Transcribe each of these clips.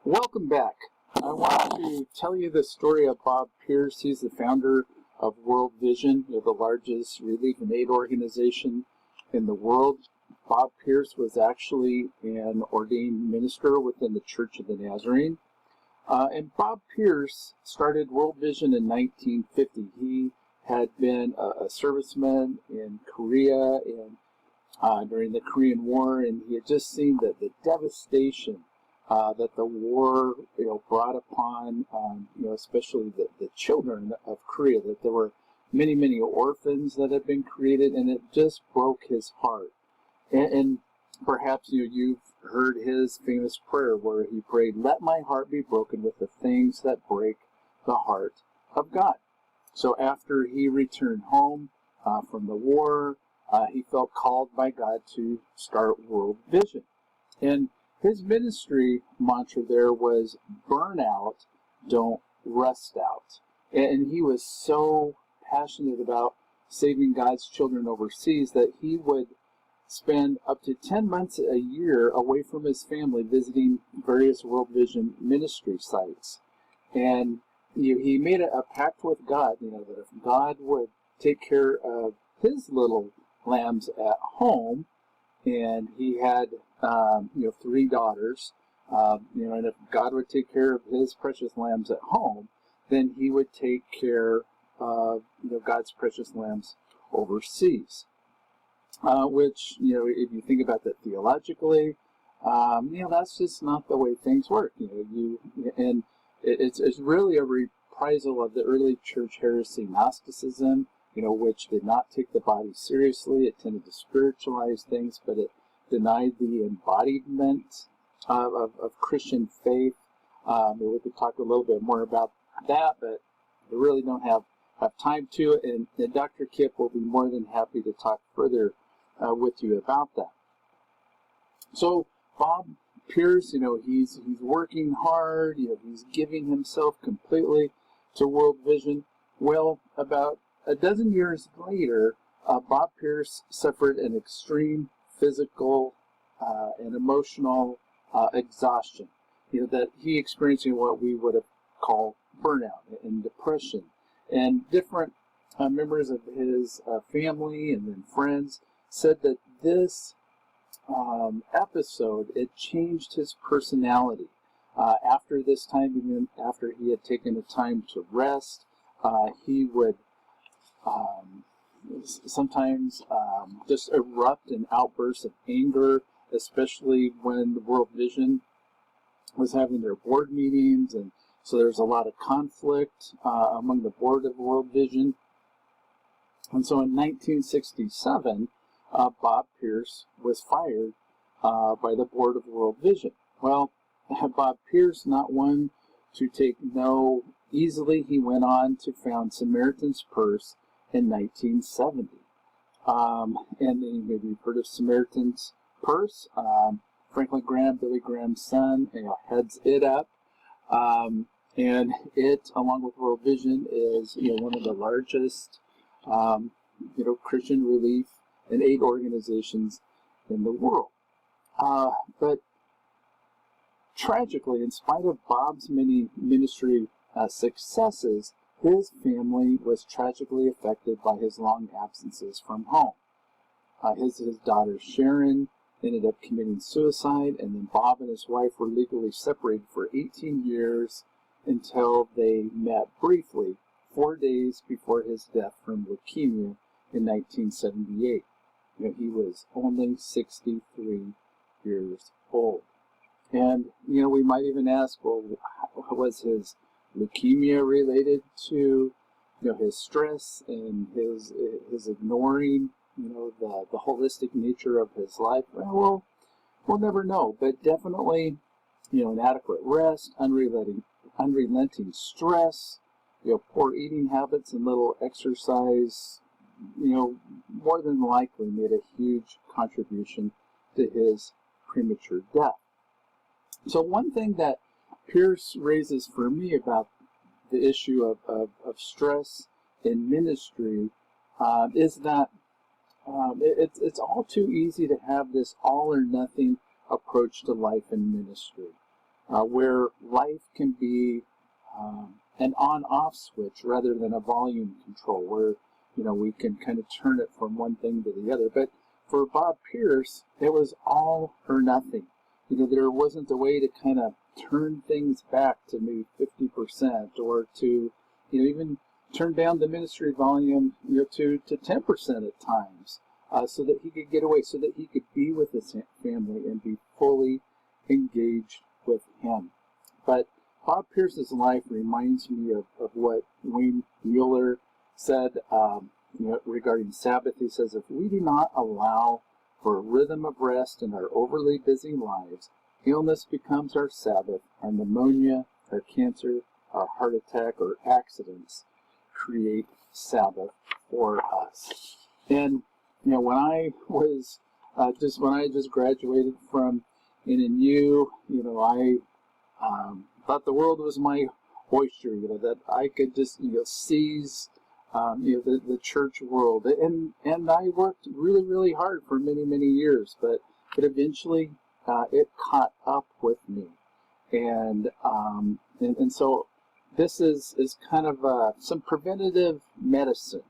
Welcome back. I want to tell you the story of Bob Pierce. He's the founder of World Vision, the largest relief and aid organization in the world. Bob Pierce was actually an ordained minister within the Church of the Nazarene. And Bob Pierce started World Vision in 1950. He had been a serviceman in Korea and during the Korean War, and he had just seen the devastation that the war, brought upon, especially the children of Korea. That there were many orphans that had been created, and it just broke his heart. And perhaps you've heard his famous prayer where he prayed, "Let my heart be broken with the things that break the heart of God." So after he returned home from the war, he felt called by God to start World Vision. And his ministry mantra there was, "Burn out, don't rust out." And he was so passionate about saving God's children overseas that he would spend up to 10 months a year away from his family visiting various World Vision ministry sites. And he made a pact with God, that if God would take care of his little lambs at home, and he had 3 daughters, and if God would take care of his precious lambs at home, then he would take care of God's precious lambs overseas. Which, if you think about that theologically, that's just not the way things work. And it's really a reprisal of the early church heresy, Gnosticism, which did not take the body seriously. It tended to spiritualize things, but it denied the embodiment of Christian faith. We could talk a little bit more about that, but we really don't have time to, and Dr. Kip will be more than happy to talk further with you about that. So Bob Pierce, he's working hard, he's giving himself completely to World Vision. Well, about a dozen years later, Bob Pierce suffered an extreme physical and emotional exhaustion. That he experienced what we would have called burnout and depression. And different members of his family and then friends said that this episode, it changed his personality. After this time, even after he had taken a time to rest, he would sometimes just erupt in outbursts of anger, especially when the World Vision was having their board meetings, and so there's a lot of conflict among the board of World Vision. And so in 1967, Bob Pierce was fired by the board of World Vision. Well, Bob Pierce, not one to take no easily, he went on to found Samaritan's Purse in 1970. And maybe you've heard of Samaritan's Purse. Franklin Graham, Billy Graham's son, heads it up. And it, along with World Vision, is one of the largest Christian relief and aid organizations in the world. But tragically, in spite of Bob's many ministry successes, his family was tragically affected by his long absences from home. His daughter Sharon ended up committing suicide, and then Bob and his wife were legally separated for 18 years until they met briefly 4 days before his death from leukemia in 1978. He was only 63 years old. And, we might even ask, well, was his leukemia related to, his stress and his ignoring, the holistic nature of his life? Well, we'll never know, but definitely, inadequate rest, unrelenting stress, poor eating habits and little exercise, more than likely made a huge contribution to his premature death. So one thing that Pierce raises for me about the issue of stress in ministry is that it's all too easy to have this all or nothing approach to life and ministry. where life can be an on-off switch rather than a volume control, where we can kind of turn it from one thing to the other. But for Bob Pierce, it was all or nothing. There wasn't a way to kind of turn things back to maybe 50%, or to even turn down the ministry volume to 10% at times, so that he could get away, so that he could be with his family and be fully engaged with him. But Bob Pierce's life reminds me of what Wayne Mueller said regarding Sabbath. He says, if we do not allow for a rhythm of rest in our overly busy lives, illness becomes our Sabbath, and pneumonia, our cancer, our heart attack, or accidents create Sabbath for us. And when I was when I just graduated from NNU, I thought the world was my oyster. That I could just seize the church world, and I worked really, really hard for many years, but eventually it caught up with me, and so this is kind of some preventative medicine.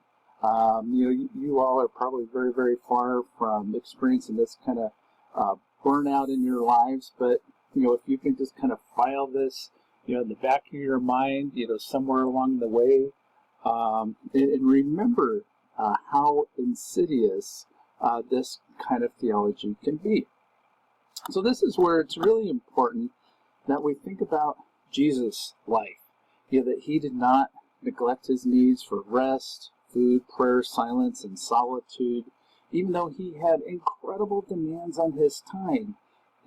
You all are probably very far from experiencing this kind of burnout in your lives, but if you can just kind of file this in the back of your mind, somewhere along the way, and remember how insidious this kind of theology can be. So this is where it's really important that we think about Jesus' life. That he did not neglect his needs for rest, food, prayer, silence, and solitude, even though he had incredible demands on his time.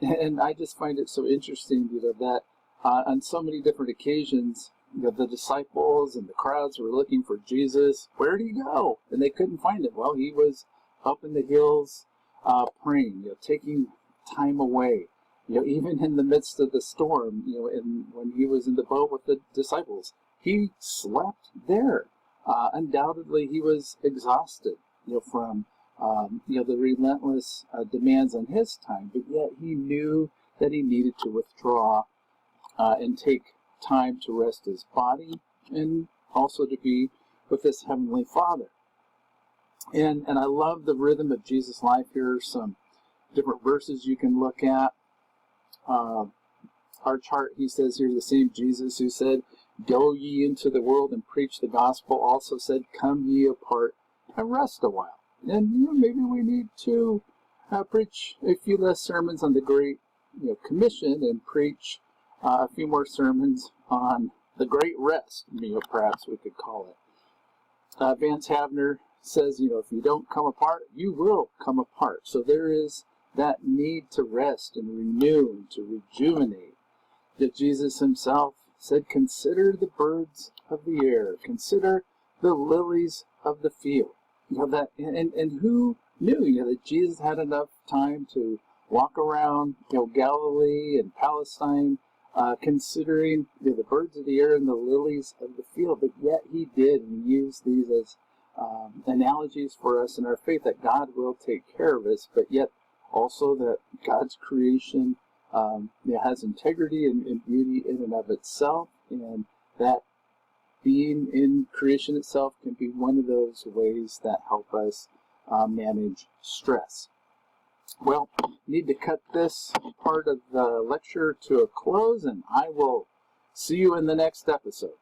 And I just find it so interesting, that on so many different occasions, the disciples and the crowds were looking for Jesus. Where did he go? And they couldn't find him. Well, he was up in the hills praying, taking time away. Even in the midst of the storm, and when he was in the boat with the disciples, he slept there. Undoubtedly, he was exhausted, from the relentless demands on his time, but yet he knew that he needed to withdraw and take time to rest his body, and also to be with his heavenly Father. And I love the rhythm of Jesus' life. Here are some different verses you can look at. Our chart, he says here, the same Jesus who said, "Go ye into the world and preach the gospel," also said, "Come ye apart and rest a while." And maybe we need to preach a few less sermons on the Great Commission, and preach a few more sermons on the Great Rest, perhaps we could call it. Vance Havner says, if you don't come apart, you will come apart. So there is that need to rest and renew and to rejuvenate. That Jesus himself said, "Consider the birds of the air, consider the lilies of the field." And who knew that Jesus had enough time to walk around Galilee and Palestine, considering the birds of the air and the lilies of the field, but yet he did, and he used these as analogies for us in our faith, that God will take care of us, but yet also that God's creation has integrity and beauty in and of itself, and that being in creation itself can be one of those ways that help us manage stress. Well, need to cut this part of the lecture to a close, and I will see you in the next episode.